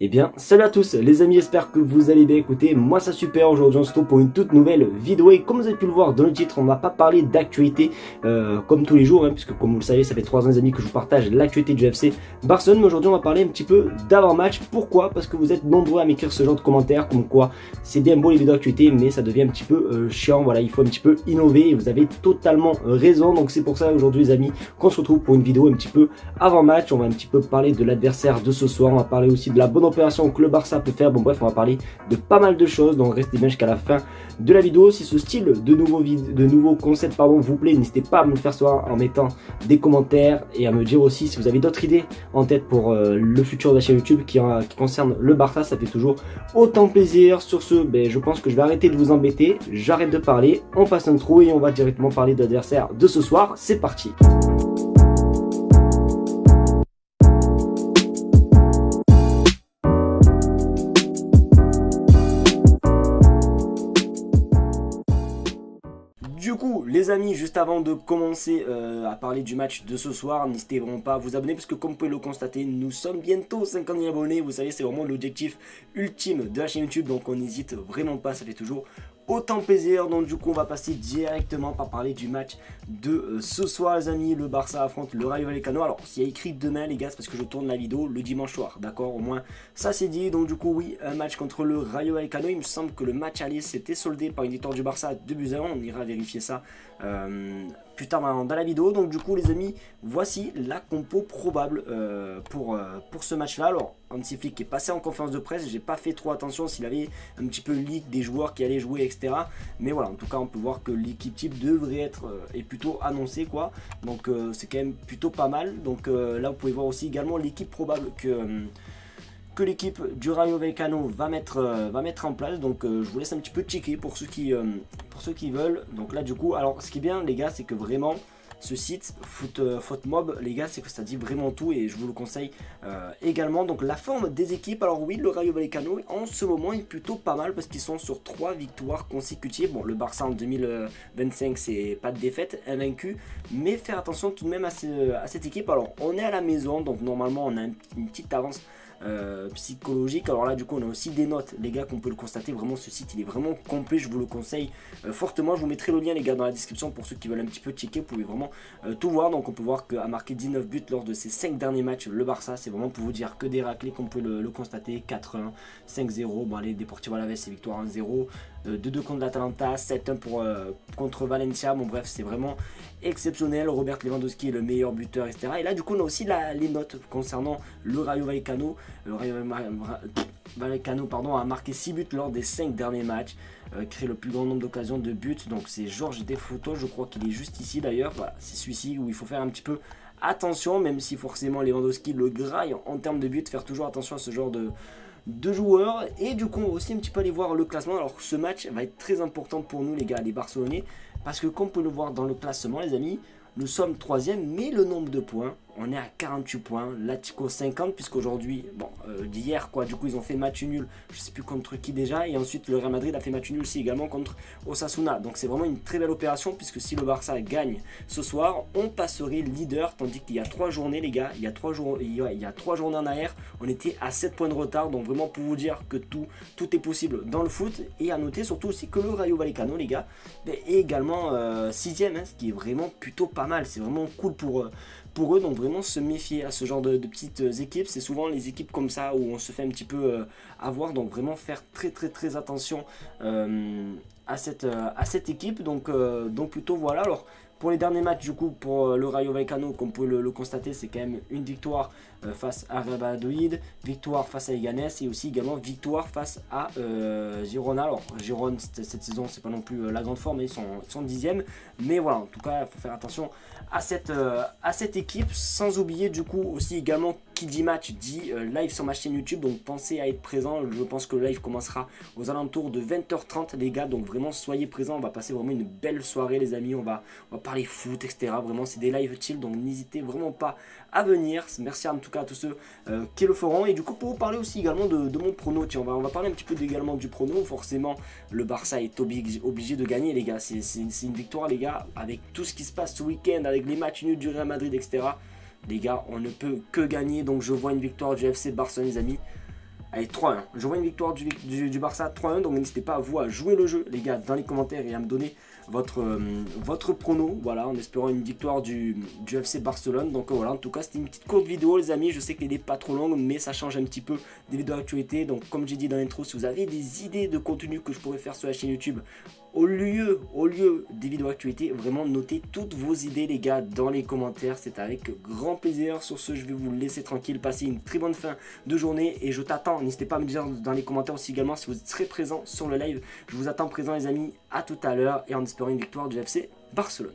Eh bien, salut à tous les amis, j'espère que vous allez bien. Écoutez, moi ça super, aujourd'hui on se retrouve pour une toute nouvelle vidéo. Et comme vous avez pu le voir dans le titre, on va pas parler d'actualité comme tous les jours, puisque comme vous le savez, ça fait 3 ans les amis que je vous partage l'actualité du FC Barcelone. Mais aujourd'hui on va parler un petit peu d'avant-match. Pourquoi? Parce que vous êtes nombreux à m'écrire ce genre de commentaires, comme quoi c'est bien beau les vidéos d'actualité, mais ça devient un petit peu chiant. Voilà, il faut un petit peu innover et vous avez totalement raison. Donc c'est pour ça aujourd'hui les amis qu'on se retrouve pour une vidéo un petit peu avant-match. On va un petit peu parler de l'adversaire de ce soir, on va parler aussi de la bonne opération que le Barça peut faire. Bon bref, on va parler de pas mal de choses, donc restez bien jusqu'à la fin de la vidéo. Si ce style de nouveaux concepts vous plaît, n'hésitez pas à me le faire savoir en mettant des commentaires et à me dire aussi si vous avez d'autres idées en tête pour le futur de la chaîne YouTube qui concerne le Barça. Ça fait toujours autant plaisir. Sur ce, je pense que je vais arrêter de vous embêter, j'arrête de parler, on passe un trou et on va directement parler de l'adversaire de ce soir. C'est parti. Du coup les amis, juste avant de commencer à parler du match de ce soir, n'hésitez vraiment pas à vous abonner parce que comme vous pouvez le constater, nous sommes bientôt 50 000 abonnés. Vous savez, c'est vraiment l'objectif ultime de la chaîne YouTube, donc on n'hésite vraiment pas, ça fait toujours autant plaisir. Donc du coup on va passer directement par parler du match de ce soir les amis. Le Barça affronte le Rayo Vallecano. Alors s'il y a écrit demain les gars, c'est parce que je tourne la vidéo le dimanche soir, d'accord, au moins ça c'est dit. Donc du coup oui, un match contre le Rayo Vallecano. Il me semble que le match aller s'était soldé par une victoire du Barça 2-1. On ira vérifier ça plus tard dans la vidéo. Donc du coup les amis, voici la compo probable pour ce match là. Alors Hansi Flick est passé en conférence de presse, j'ai pas fait trop attention s'il avait un petit peu leak des joueurs qui allaient jouer etc, mais voilà, en tout cas on peut voir que l'équipe type devrait être est plutôt annoncée quoi, donc c'est quand même plutôt pas mal. Donc là vous pouvez voir aussi également l'équipe probable que l'équipe du Rayo Vallecano va mettre en place. Donc je vous laisse un petit peu checker pour ceux qui veulent. Donc là du coup, alors ce qui est bien les gars, c'est que vraiment ce site FootMob les gars, c'est que ça dit vraiment tout et je vous le conseille également. Donc la forme des équipes, alors oui, le Rayo Vallecano en ce moment est plutôt pas mal parce qu'ils sont sur 3 victoires consécutives. Bon, le Barça en 2025 c'est pas de défaite, invaincu, mais faire attention tout de même à cette équipe. Alors on est à la maison, donc normalement on a une petite avance psychologique. Alors là du coup on a aussi des notes les gars, qu'on peut le constater. Vraiment ce site il est vraiment complet, je vous le conseille fortement. Je vous mettrai le lien les gars dans la description pour ceux qui veulent un petit peu checker. Vous pouvez vraiment tout voir. Donc on peut voir qu'a marqué 19 buts lors de ses 5 derniers matchs le Barça. C'est vraiment pour vous dire que des raclés, qu'on peut le constater. 4-1, 5-0, bon allez, Deportivo Alavés c'est victoire 1-0, 2-2 contre l'Atalanta, 7-1 contre Valencia. Bon bref, c'est vraiment exceptionnel. Robert Lewandowski est le meilleur buteur etc. Et là du coup on a aussi les notes concernant le Rayo Vallecano. Le Rayo Vallecano a marqué 6 buts lors des 5 derniers matchs, créé le plus grand nombre d'occasions de buts. Donc c'est Georges Desfotos, je crois qu'il est juste ici d'ailleurs. Voilà, c'est celui-ci où il faut faire un petit peu attention, même si forcément Lewandowski le graille en termes de buts. Faire toujours attention à ce genre de joueurs. Et du coup on va aussi un petit peu aller voir le classement. Alors ce match va être très important pour nous les gars, les Barcelonais, parce que comme on peut le voir dans le classement les amis, nous sommes 3e, mais le nombre de points, on est à 48 points, l'Atlético 50, puisqu'aujourd'hui, bon, d'hier quoi, du coup ils ont fait match nul, je sais plus contre qui déjà, et ensuite le Real Madrid a fait match nul aussi également contre Osasuna. Donc c'est vraiment une très belle opération, puisque si le Barça gagne ce soir, on passerait leader, tandis qu'il y a 3 journées les gars, il y a 3 journées en arrière, on était à 7 points de retard. Donc vraiment pour vous dire que tout est possible dans le foot. Et à noter surtout aussi que le Rayo Vallecano les gars est également 6e, ce qui est vraiment plutôt pas mal. C'est vraiment cool pour eux, donc vraiment se méfier à ce genre de petites équipes. C'est souvent les équipes comme ça où on se fait un petit peu avoir, donc vraiment faire très attention à cette équipe. Donc plutôt voilà. Alors pour les derniers matchs du coup pour le Rayo Vallecano, comme vous pouvez le constater, c'est quand même une victoire face à Real Valladolid, victoire face à Leganés et aussi également victoire face à Girona. Alors Girona cette saison c'est pas non plus la grande forme, ils sont 10e, mais voilà, en tout cas il faut faire attention à cette équipe. Sans oublier du coup aussi également, qui dit match dit live sur ma chaîne YouTube, donc pensez à être présent. Je pense que le live commencera aux alentours de 20h30 les gars, donc vraiment soyez présents. On va passer vraiment une belle soirée les amis, on va parler foot etc. Vraiment c'est des lives chill, donc n'hésitez vraiment pas à venir. Merci en tout cas à tous ceux qui le feront. Et du coup pour vous parler aussi également de mon prono, tiens, on va parler un petit peu également du prono. Forcément le Barça est obligé de gagner les gars, c'est une victoire les gars, avec tout ce qui se passe ce week-end, avec les matchs nuls du Real Madrid etc. Les gars, on ne peut que gagner, donc je vois une victoire du FC Barcelone les amis. Allez, 3-1. Je vois une victoire du Barça 3-1. Donc n'hésitez pas vous à jouer le jeu, les gars, dans les commentaires et à me donner votre prono. Voilà, en espérant une victoire du FC Barcelone. Donc voilà, en tout cas, c'était une petite courte vidéo, les amis. Je sais qu'elle n'est pas trop longue, mais ça change un petit peu des vidéos d'actualité. Donc comme j'ai dit dans l'intro, si vous avez des idées de contenu que je pourrais faire sur la chaîne YouTube, au lieu des vidéos actualité, vraiment notez toutes vos idées, les gars, dans les commentaires. C'est avec grand plaisir. Sur ce, je vais vous laisser tranquille. Passez une très bonne fin de journée et je t'attends. N'hésitez pas à me dire dans les commentaires aussi également si vous serez présent sur le live. Je vous attends présent, les amis. À tout à l'heure et en espérant une victoire du FC Barcelone.